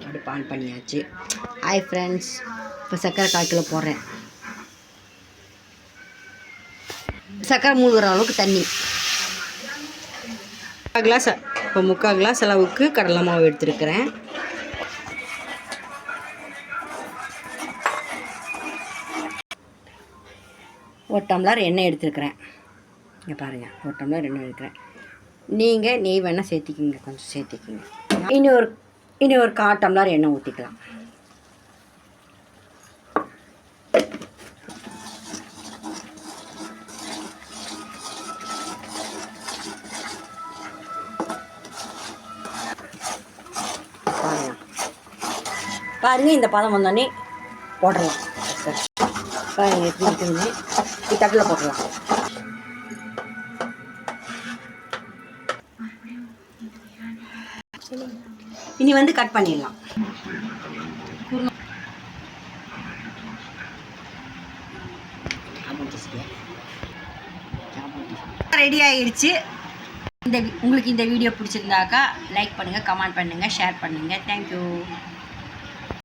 அடுப்பு ஆன் பண்ணியாச்சு. Hi friends, இப்போ சர்க்கரை 1/4 கிலோ போடுறேன். சர்க்கரை மூழ்கிற அளவுக்கு தண்ணி. 3/4 கிளாஸ், இப்போ 3/4 கிளாஸ் அளவுக்கு கடலை மாவு எடுத்துருக்கிறேன். ஒரு டம்ளர் எண்ணெய் எடுத்துருக்கிறேன். இங்கே பாருங்கள், ஒரு டம்ளர் எண்ணெய் எடுக்கிறேன். நீங்கள் நெய் வேணால் சேர்த்திக்கிங்க, கொஞ்சம் சேர்த்திக்கிங்க. இனி ஒரு 1/4 டம்ளர் எண்ணெய் ஊற்றிக்கலாம். பாருங்கள், இந்த பதம் வந்தோடனே போடலாம். பாருங்கள் எப்படி இருக்குன்னு, தட்டில் போடலாம். இனி வந்து கட் பண்ணிடலாம். ரெடி ஆகிடுச்சு. உங்களுக்கு இந்த வீடியோ பிடிச்சிருந்தாக்கா லைக் பண்ணுங்கள், கமெண்ட் பண்ணுங்கள், ஷேர் பண்ணுங்கள். தேங்க்யூ.